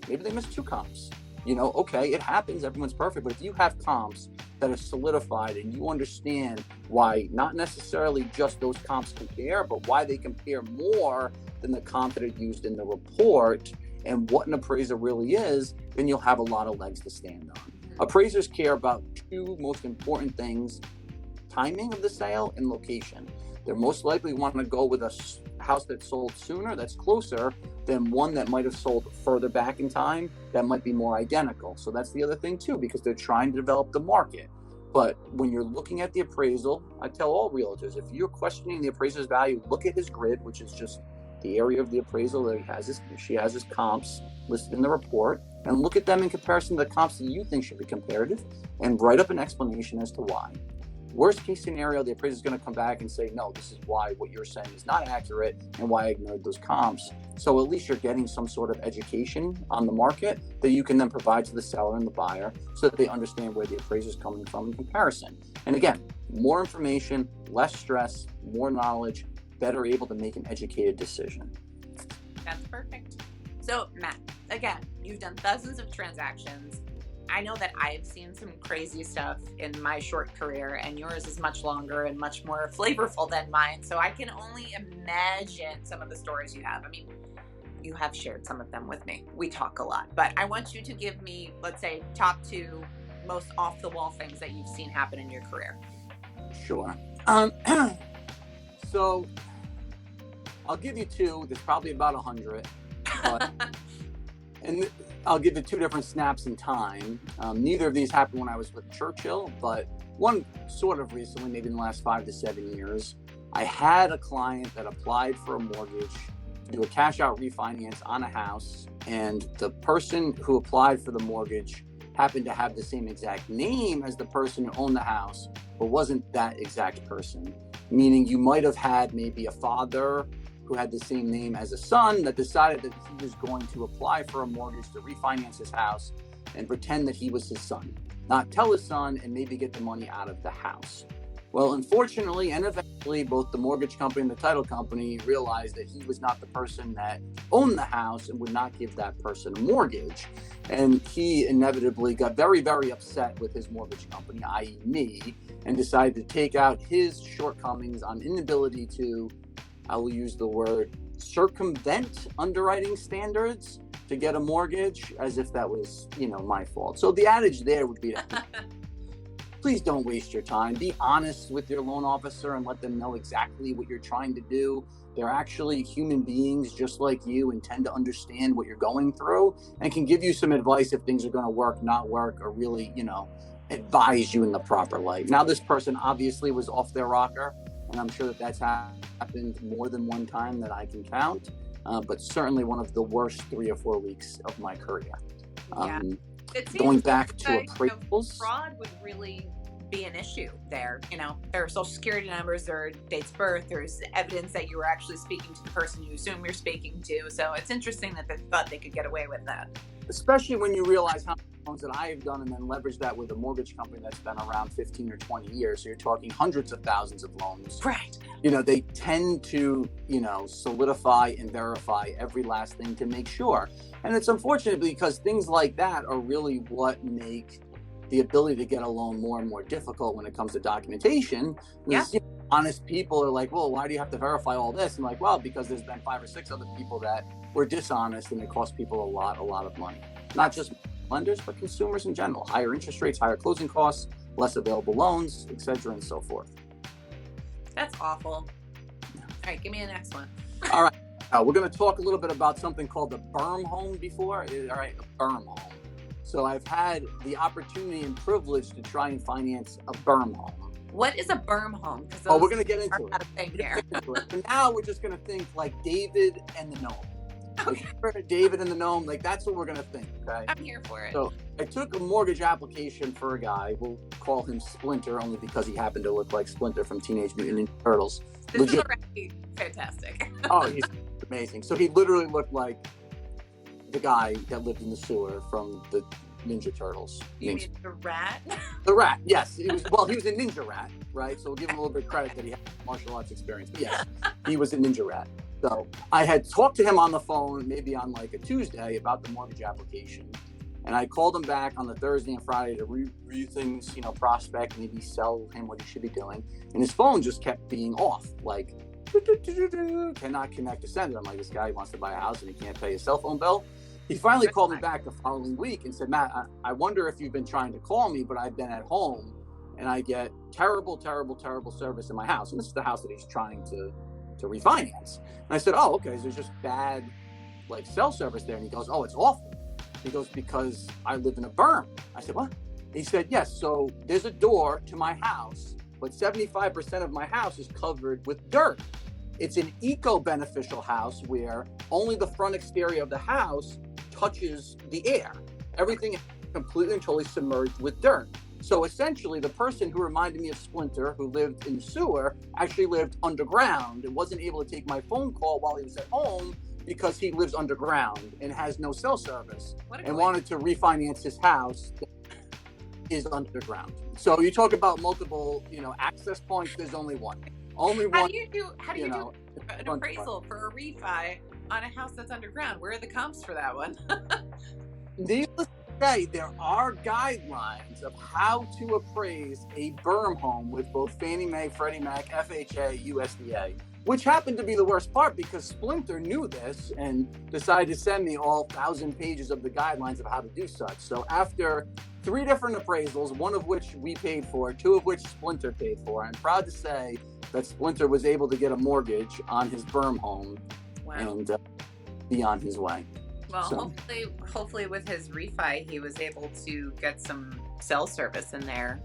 Maybe they missed 2 comps. Okay, it happens. Everyone's perfect. But if you have comps that are solidified and you understand why not necessarily just those comps compare, but why they compare more than the comp that are used in the report and what an appraiser really is, then you'll have a lot of legs to stand on. Appraisers care about 2 most important things: timing of the sale and location. They're most likely want to go with a house that sold sooner, that's closer, than one that might have sold further back in time that might be more identical. So that's the other thing too, because they're trying to develop the market. But when you're looking at the appraisal, I tell all realtors, if you're questioning the appraiser's value, look at his grid, which is just the area of the appraisal that she has his comps listed in the report, and look at them in comparison to the comps that you think should be comparative, and write up an explanation as to why. Worst case scenario, the appraiser is going to come back and say, no, this is why what you're saying is not accurate and why I ignored those comps. So at least you're getting some sort of education on the market that you can then provide to the seller and the buyer so that they understand where the appraiser is coming from in comparison. And again, more information, less stress, more knowledge, better able to make an educated decision. That's perfect. So Matt, again, you've done dozens of transactions. I know that I've seen some crazy stuff in my short career, and yours is much longer and much more flavorful than mine. So I can only imagine some of the stories you have. I mean, you have shared some of them with me. We talk a lot, but I want you to give me, let's say, top 2 most off the wall things that you've seen happen in your career. Sure. So I'll give you 2. There's probably about 100. But and I'll give you 2 different snaps in time. Neither of these happened when I was with Churchill, but one sort of recently, maybe in the last 5 to 7 years. I had a client that applied for a mortgage to do a cash out refinance on a house, and the person who applied for the mortgage happened to have the same exact name as the person who owned the house, but wasn't that exact person. Meaning you might have had maybe a father who had the same name as a son that decided that he was going to apply for a mortgage to refinance his house and pretend that he was his son, not tell his son, and maybe get the money out of the house. Well, unfortunately, and eventually, both the mortgage company and the title company realized that he was not the person that owned the house and would not give that person a mortgage. And he inevitably got very, very upset with his mortgage company, i.e. me, and decided to take out his shortcomings on inability to, I will use the word, circumvent underwriting standards to get a mortgage, as if that was, my fault. So the adage there would be that please don't waste your time. Be honest with your loan officer and let them know exactly what you're trying to do. They're actually human beings just like you and tend to understand what you're going through and can give you some advice if things are going to work, not work, or really, advise you in the proper light. Now, this person obviously was off their rocker, and I'm sure that that's happened more than one time that I can count, but certainly one of the worst 3 or 4 weeks of my career. Going back to appraisals, fraud would really be an issue there. There are social security numbers, there are dates of birth, there's evidence that you were actually speaking to the person you assume you're speaking to. So it's interesting that they thought they could get away with that. Especially when you realize how many loans that I have done and then leverage that with a mortgage company that's been around 15 or 20 years. So you're talking hundreds of thousands of loans. Right. They tend to, solidify and verify every last thing to make sure. And it's unfortunate because things like that are really what make the ability to get a loan more and more difficult when it comes to documentation. Yeah. Honest people are like, well, why do you have to verify all this? I'm like, well, because there's been 5 or 6 other people that were dishonest and it cost people a lot of money. Not just lenders, but consumers in general. Higher interest rates, higher closing costs, less available loans, etc., and so forth. That's awful. All right, give me the next one. All right. We're going to talk a little bit about something called the berm home before. All right, a berm home. So I've had the opportunity and privilege to try and finance a berm home. What is a berm home? We're going to get into it. Here. And now we're just going to think like David and the gnome. Okay. David and the gnome, like that's what we're gonna think. Okay. I'm here for it. So I took a mortgage application for a guy. We'll call him Splinter only because he happened to look like Splinter from Teenage Mutant Ninja Turtles. This is already fantastic. Oh, he's amazing. So he literally looked like the guy that lived in the sewer from the Ninja Turtles. You mean the rat? The rat, yes. He was a ninja rat, right? So we'll give him a little bit of credit that he had martial arts experience. But yes, he was a ninja rat. So I had talked to him on the phone, maybe on like a Tuesday, about the mortgage application. And I called him back on the Thursday and Friday to review things, prospect, maybe sell him what he should be doing. And his phone just kept being off, like, cannot connect to sender. I'm like, this guy wants to buy a house and he can't pay his cell phone bill. He finally called me back the following week and said, Matt, I wonder if you've been trying to call me, but I've been at home and I get terrible, terrible, terrible service in my house. And this is the house that he's trying to refinance. And I said, oh, okay, so there's just bad like cell service there. And he goes, oh, it's awful. He goes, because I live in a berm. I said, what? He said, yes, so there's a door to my house, but 75% of my house is covered with dirt. It's an eco-beneficial house where only the front exterior of the house touches the air. Everything is completely and totally submerged with dirt. So essentially, the person who reminded me of Splinter, who lived in the sewer, actually lived underground and wasn't able to take my phone call while he was at home because he lives underground and has no cell service and wanted to refinance his house that is underground. So you talk about multiple, access points. There's only one. Only one. How do you do an appraisal for a refi on a house that's underground? Where are the comps for that one? Needless to say, there are guidelines of how to appraise a berm home with both Fannie Mae, Freddie Mac, FHA, USDA, which happened to be the worst part because Splinter knew this and decided to send me all 1,000 pages of the guidelines of how to do such. So after 3 different appraisals, one of which we paid for, 2 of which Splinter paid for, I'm proud to say that Splinter was able to get a mortgage on his berm home. Wow. And be on his way. Well, so hopefully with his refi, he was able to get some cell service in there,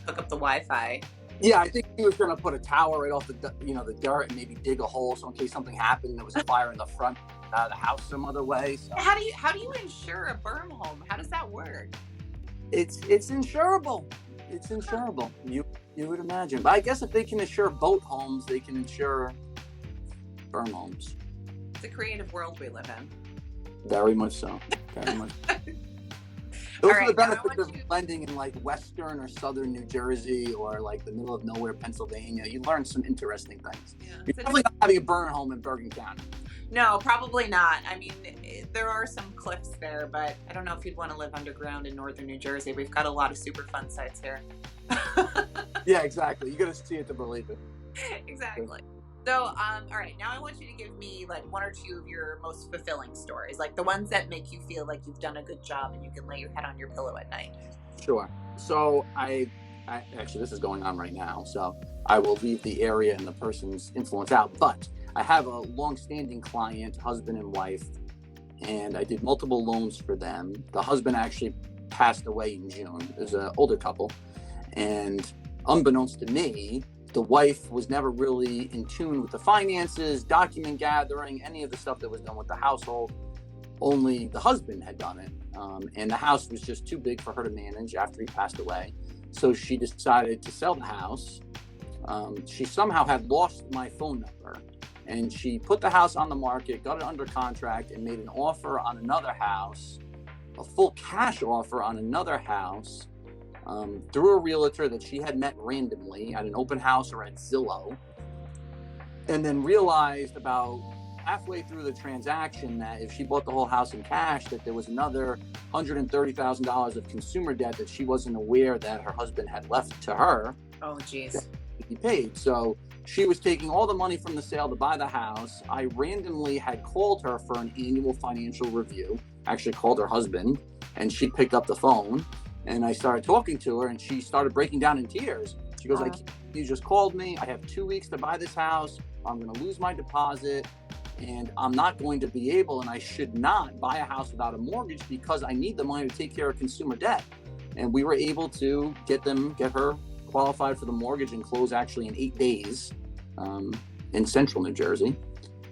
hook up the Wi-Fi. Yeah, I think he was going to put a tower right off the dirt and maybe dig a hole so in case something happened and there was a fire in the front of the house some other way. So. How do you insure a berm home? How does that work? It's insurable. It's insurable. You would imagine. But I guess if they can insure boat homes, they can insure berm homes. It's a creative world we live in. Very much so. Very much. Those are the benefits of lending in like Western or Southern New Jersey or like the middle of nowhere, Pennsylvania. You learn some interesting things. Yeah. You're definitely not having a burn home in Bergen County. No, probably not. I mean, there are some cliffs there, but I don't know if you'd want to live underground in Northern New Jersey. We've got a lot of super fun sites here. Yeah, exactly. You got to see it to believe it. Exactly. So, all right, now I want you to give me like 1 or 2 of your most fulfilling stories, like the ones that make you feel like you've done a good job and you can lay your head on your pillow at night. Sure. So I actually, this is going on right now, so I will leave the area and the person's influence out, but I have a long-standing client, husband and wife, and I did multiple loans for them. The husband actually passed away in June. It was an older couple, and unbeknownst to me, the wife was never really in tune with the finances, document gathering, any of the stuff that was done with the household. Only the husband had done it. And the house was just too big for her to manage after he passed away. So she decided to sell the house. She somehow had lost my phone number. And she put the house on the market, got it under contract, and made an offer on another house, a full cash offer on another house, through a realtor that she had met randomly at an open house or at Zillow, and then realized about halfway through the transaction that if she bought the whole house in cash, that there was another $130,000 of consumer debt that she wasn't aware that her husband had left to her. Oh, geez. He paid. So she was taking all the money from the sale to buy the house. I randomly had called her for an annual financial review, actually called her husband, and she picked up the phone. And I started talking to her, and she started breaking down in tears. She goes, you just called me. I have 2 weeks to buy this house. I'm going to lose my deposit, and I'm not going to be able, and I should not buy a house without a mortgage because I need the money to take care of consumer debt. And we were able to get her qualified for the mortgage and close actually in 8 days in central New Jersey.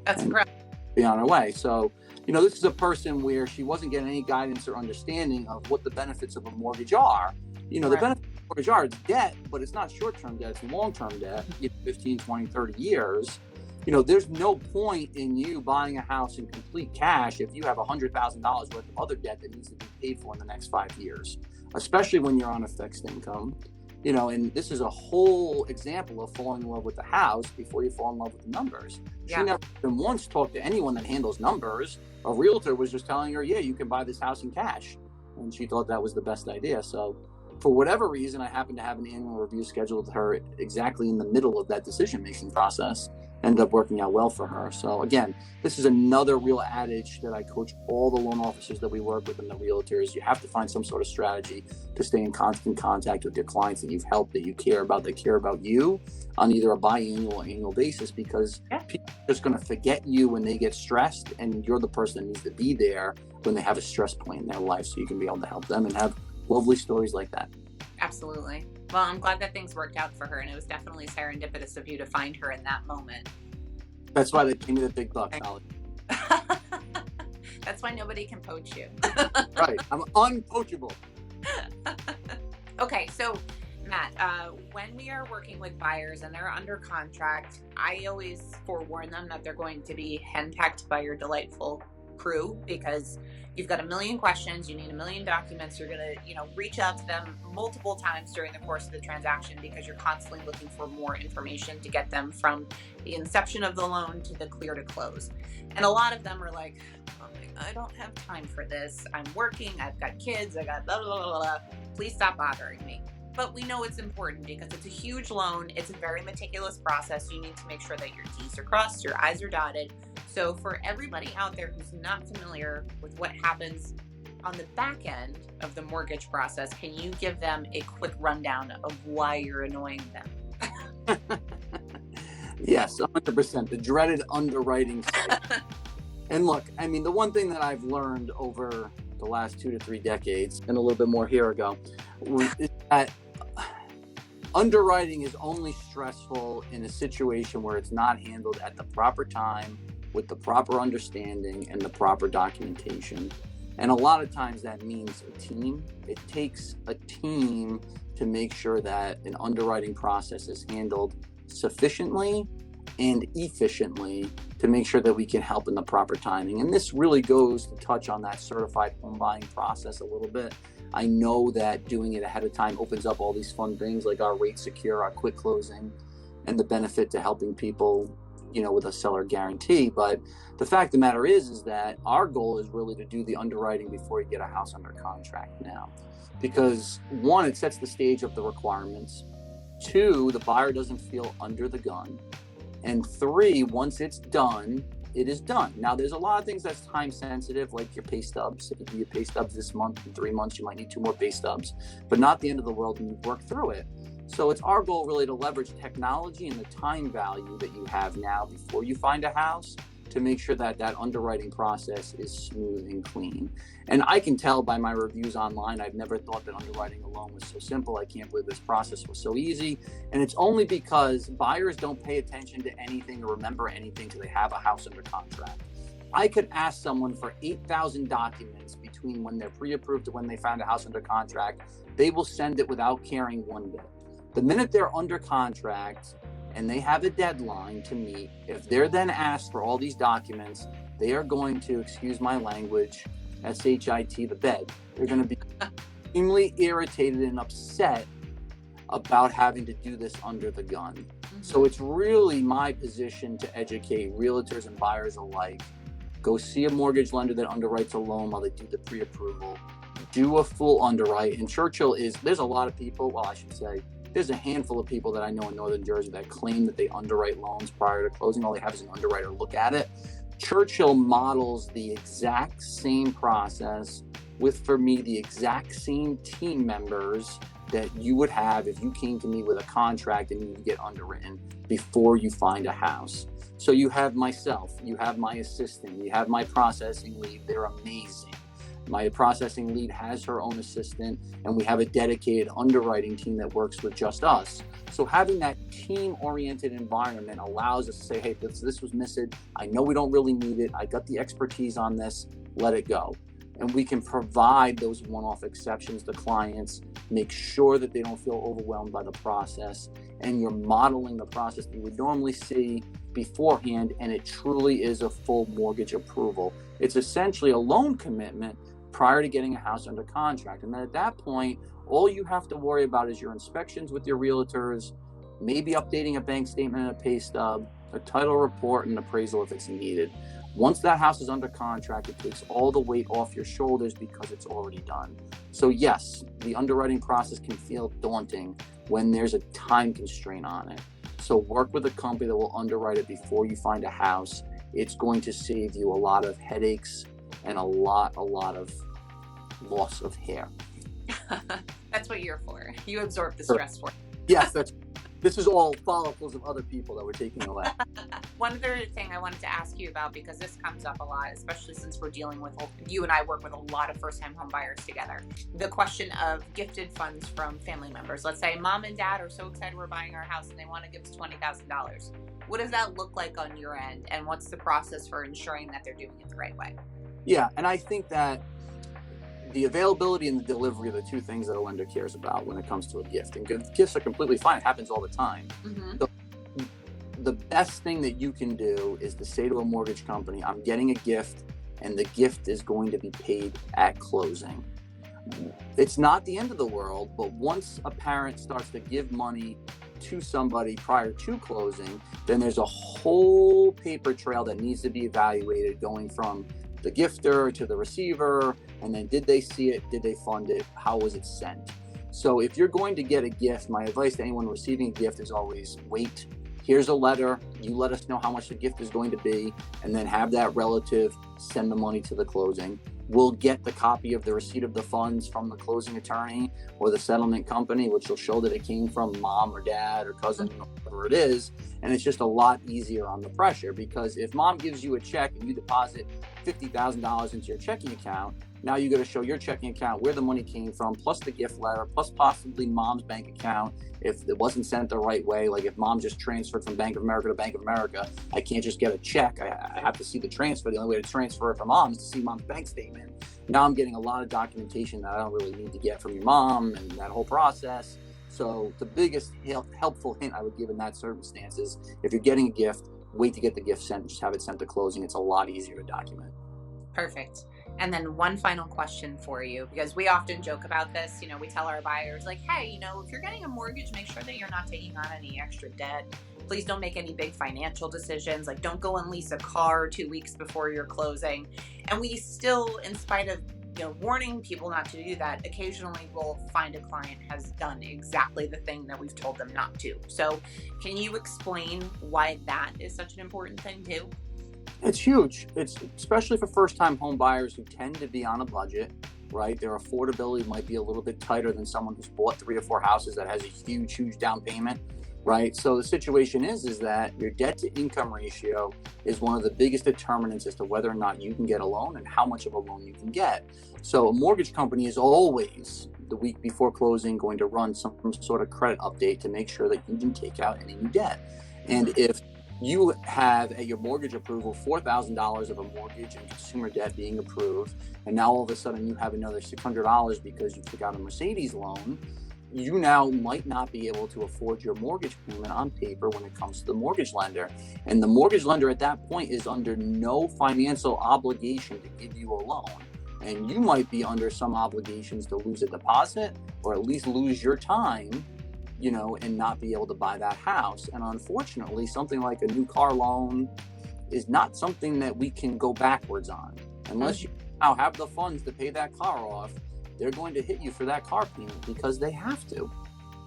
That's incredible. Be on our way. So This is a person where she wasn't getting any guidance or understanding of what the benefits of a mortgage are. The Right. benefits of a mortgage are it's debt, but it's not short-term debt, it's long-term debt, 15, 20, 30 years. There's no point in you buying a house in complete cash if you have $100,000 worth of other debt that needs to be paid for in the next 5 years, especially when you're on a fixed income. And this is a whole example of falling in love with the house before you fall in love with the numbers. She Yeah. never even once talked to anyone that handles numbers. A realtor was just telling her, yeah, you can buy this house in cash. And she thought that was the best idea. So for whatever reason, I happened to have an annual review scheduled with her exactly in the middle of that decision-making process. Ended up working out well for her. So again, this is another real adage that I coach all the loan officers that we work with and the realtors. You have to find some sort of strategy to stay in constant contact with your clients that you've helped, that you care about, that care about you on either a biannual or annual basis, because people are just going to forget you when they get stressed, and you're the person that needs to be there when they have a stress point in their life, so you can be able to help them and have lovely stories like that. Absolutely. Well, I'm glad that things worked out for her, and it was definitely serendipitous of you to find her in that moment. That's why they gave me the big bucks, Holly. That's why nobody can poach you. Right. I'm unpoachable. Okay, so Matt, when we are working with buyers and they're under contract, I always forewarn them that they're going to be henpecked by your delightful crew, because you've got a million questions, you need a million documents, you're going to, reach out to them multiple times during the course of the transaction, because you're constantly looking for more information to get them from the inception of the loan to the clear to close. And a lot of them are like, oh my, I don't have time for this. I'm working, I've got kids, I got blah, blah, blah, blah. Please stop bothering me. But we know it's important because it's a huge loan. It's a very meticulous process. You need to make sure that your T's are crossed, your I's are dotted. So for everybody out there who's not familiar with what happens on the back end of the mortgage process, can you give them a quick rundown of why you're annoying them? Yes, 100%. The dreaded underwriting cycle. And look, the one thing that I've learned over the last 2 to 3 decades, and a little bit more here ago, is that underwriting is only stressful in a situation where it's not handled at the proper time, with the proper understanding and the proper documentation. And a lot of times that means a team. It takes a team to make sure that an underwriting process is handled sufficiently and efficiently to make sure that we can help in the proper timing. And this really goes to touch on that certified home buying process a little bit. I know that doing it ahead of time opens up all these fun things like our rate secure, our quick closing, and the benefit to helping people, with a seller guarantee. But the fact of the matter is that our goal is really to do the underwriting before you get a house under contract now. Because 1, it sets the stage of the requirements. 2, the buyer doesn't feel under the gun. And 3, once it's done, it is done. Now, there's a lot of things that's time sensitive, like your pay stubs. If you do your pay stubs this month, in 3 months, you might need 2 more pay stubs, but not the end of the world when you've worked through it. So it's our goal really to leverage technology and the time value that you have now before you find a house to make sure that that underwriting process is smooth and clean. And I can tell by my reviews online, I've never thought that underwriting a loan was so simple. I can't believe this process was so easy. And it's only because buyers don't pay attention to anything or remember anything till they have a house under contract. I could ask someone for 8,000 documents between when they're pre-approved to when they found a house under contract. They will send it without caring one bit. The minute they're under contract and they have a deadline to meet, if they're then asked for all these documents, they are going to, excuse my language, S-H-I-T the bed. They're going to be extremely irritated and upset about having to do this under the gun. Mm-hmm. So it's really my position to educate realtors and buyers alike. Go see a mortgage lender that underwrites a loan while they do the pre-approval. Do a full underwrite. And Churchill there's a lot of people, there's a handful of people that I know in Northern Jersey that claim that they underwrite loans prior to closing. All they have is an underwriter look at it. Churchill models the exact same process with, for me, the exact same team members that you would have if you came to me with a contract and you get underwritten before you find a house. So you have myself, you have my assistant, you have my processing lead. They're amazing. My processing lead has her own assistant, and we have a dedicated underwriting team that works with just us. So having that team-oriented environment allows us to say, hey, this was missing. I know we don't really need it. I got the expertise on this. Let it go. And we can provide those one-off exceptions to clients, make sure that they don't feel overwhelmed by the process, and you're modeling the process that you would normally see beforehand, and it truly is a full mortgage approval. It's essentially a loan commitment prior to getting a house under contract. And then at that point, all you have to worry about is your inspections with your realtors, maybe updating a bank statement and a pay stub, a title report, and an appraisal if it's needed. Once that house is under contract, it takes all the weight off your shoulders because it's already done. So yes, the underwriting process can feel daunting when there's a time constraint on it. So work with a company that will underwrite it before you find a house. It's going to save you a lot of headaches and a lot of loss of hair. That's what you're for. You absorb the stress for it. Yes, this is all follicles of other people that we're taking away. One other thing I wanted to ask you about, because this comes up a lot, especially since we're dealing with, you and I work with a lot of first-time home buyers together. The question of gifted funds from family members. Let's say mom and dad are so excited we're buying our house and they want to give us $20,000. What does that look like on your end? And what's the process for ensuring that they're doing it the right way? Yeah, and I think that the availability and the delivery are the two things that a lender cares about when it comes to a gift. And gifts are completely fine. It happens all the time. Mm-hmm. So the best thing that you can do is to say to a mortgage company, I'm getting a gift, and the gift is going to be paid at closing. It's not the end of the world, but once a parent starts to give money to somebody prior to closing, then there's a whole paper trail that needs to be evaluated, going from the gifter to the receiver, and then did they see it? Did they fund it? How was it sent? So if you're going to get a gift, my advice to anyone receiving a gift is always wait. Here's a letter. You let us know how much the gift is going to be, and then have that relative send the money to the closing. We'll get the copy of the receipt of the funds from the closing attorney or the settlement company, which will show that it came from mom or dad or cousin or whatever it is. And it's just a lot easier on the pressure, because if mom gives you a check and you deposit $50,000 into your checking account, now you got to show your checking account where the money came from, plus the gift letter, plus possibly mom's bank account if it wasn't sent the right way. Like if mom just transferred from Bank of America to Bank of America, I can't just get a check. I have to see the transfer. The only way to transfer it from mom is to see mom's bank statement. Now I'm getting a lot of documentation that I don't really need to get from your mom, and that whole process. So the biggest helpful hint I would give in that circumstance is, if you're getting a gift, wait to get the gift sent, just have it sent to closing. It's a lot easier to document. Perfect. And then one final question for you, because we often joke about this. We tell our buyers, like, hey, if you're getting a mortgage, make sure that you're not taking on any extra debt. Please don't make any big financial decisions. Like, don't go and lease a car 2 weeks before you're closing. And we still, in spite of warning people not to do that, occasionally we'll find a client has done exactly the thing that we've told them not to. So can you explain why that is such an important thing too? It's huge. It's especially for first-time home buyers who tend to be on a budget, right? Their affordability might be a little bit tighter than someone who's bought 3 or 4 houses that has a huge down payment, right? So the situation is that your debt to income ratio is one of the biggest determinants as to whether or not you can get a loan and how much of a loan you can get. So a mortgage company is always, the week before closing, going to run some sort of credit update to make sure that you didn't take out any new debt. And if you have at your mortgage approval $4,000 of a mortgage and consumer debt being approved, and now all of a sudden you have another $600 because you took out a Mercedes loan, you now might not be able to afford your mortgage payment on paper when it comes to the mortgage lender. And the mortgage lender at that point is under no financial obligation to give you a loan. And you might be under some obligations to lose a deposit, or at least lose your time, and not be able to buy that house. And unfortunately, something like a new car loan is not something that we can go backwards on. Unless you now have the funds to pay that car off, they're going to hit you for that car payment because they have to.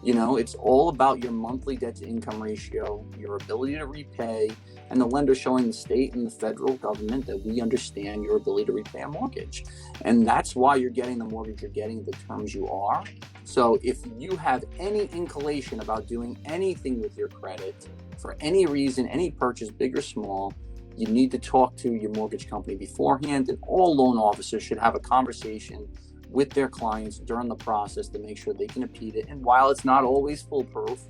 It's all about your monthly debt to income ratio, your ability to repay, and the lender showing the state and the federal government that we understand your ability to repay a mortgage. And that's why you're getting the mortgage you're getting, the terms you are. So if you have any inclination about doing anything with your credit for any reason, any purchase, big or small, you need to talk to your mortgage company beforehand, and all loan officers should have a conversation with their clients during the process to make sure they can impede it. And while it's not always foolproof,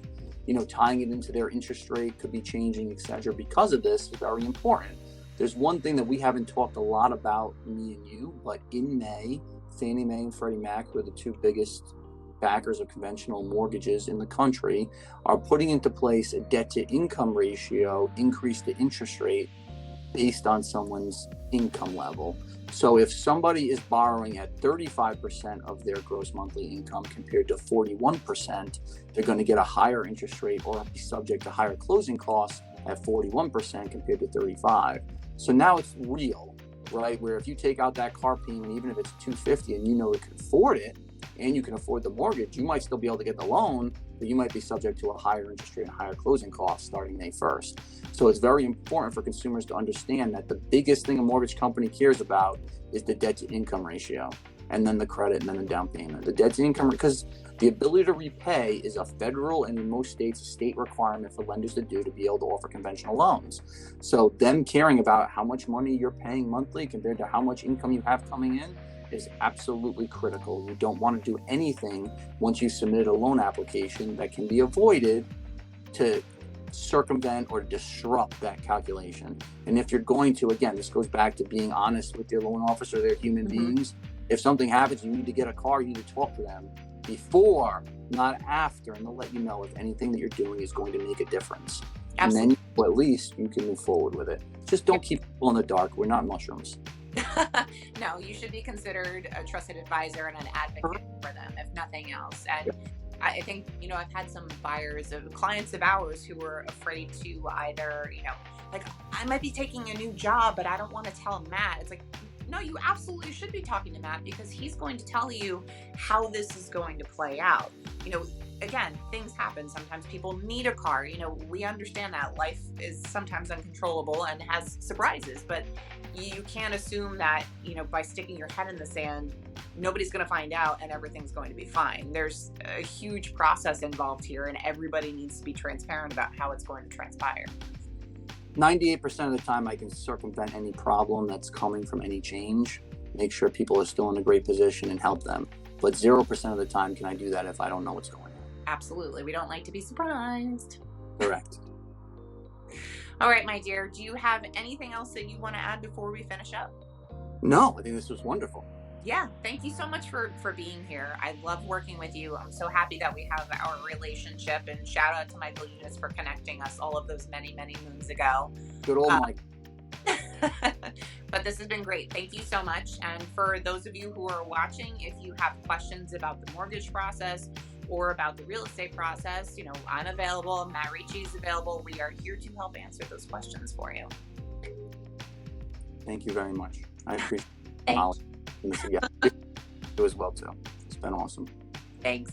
tying it into their interest rate could be changing, etc. Because of this is very important. There's one thing that we haven't talked a lot about, me and you, but in May, Fannie Mae and Freddie Mac, who are the two biggest backers of conventional mortgages in the country, are putting into place a debt-to-income ratio, increase the interest rate based on someone's income level. So if somebody is borrowing at 35% of their gross monthly income compared to 41%, they're going to get a higher interest rate or be subject to higher closing costs at 41% compared to 35%. So now it's real, right? Where if you take out that car payment, even if it's $250 and you can afford it, and you can afford the mortgage, you might still be able to get the loan, but you might be subject to a higher interest rate and higher closing costs starting May 1st. So it's very important for consumers to understand that the biggest thing a mortgage company cares about is the debt to income ratio, and then the credit, and then the down payment. The debt to income, because the ability to repay is a federal and in most states a state requirement for lenders to do to be able to offer conventional loans. So them caring about how much money you're paying monthly compared to how much income you have coming in is absolutely critical. You don't want to do anything once you submit a loan application that can be avoided to circumvent or disrupt that calculation. And if you're going to, again, this goes back to being honest with your loan officer. They're human beings. If something happens, you need to get a car, you need to talk to them before, not after, and they'll let you know if anything that you're doing is going to make a difference. Absolutely. And then at least you can move forward with it. Just don't keep people in the dark. We're not mushrooms. No, you should be considered a trusted advisor and an advocate for them, if nothing else. And I think, I've had some buyers of clients of ours who were afraid to either, like, I might be taking a new job, but I don't want to tell Matt. It's like, no, you absolutely should be talking to Matt, because he's going to tell you how this is going to play out. Again, things happen. Sometimes people need a car. We understand that life is sometimes uncontrollable and has surprises, but you can't assume that, by sticking your head in the sand, nobody's going to find out and everything's going to be fine. There's a huge process involved here, and everybody needs to be transparent about how it's going to transpire. 98% of the time, I can circumvent any problem that's coming from any change, make sure people are still in a great position and help them. But 0% of the time can I do that if I don't know what's going on. Absolutely. We don't like to be surprised. Correct. All right, my dear, do you have anything else that you want to add before we finish up? No, I think this was wonderful. Yeah, thank you so much for being here. I love working with you. I'm so happy that we have our relationship, and shout out to Michael Eunice for connecting us all of those many, many moons ago. Good old Mike. But this has been great. Thank you so much. And for those of you who are watching, if you have questions about the mortgage process or about the real estate process, I'm available. Matt Ricci is available. We are here to help answer those questions for you. Thank you very much. I appreciate it. You as well too. It's been awesome. Thanks.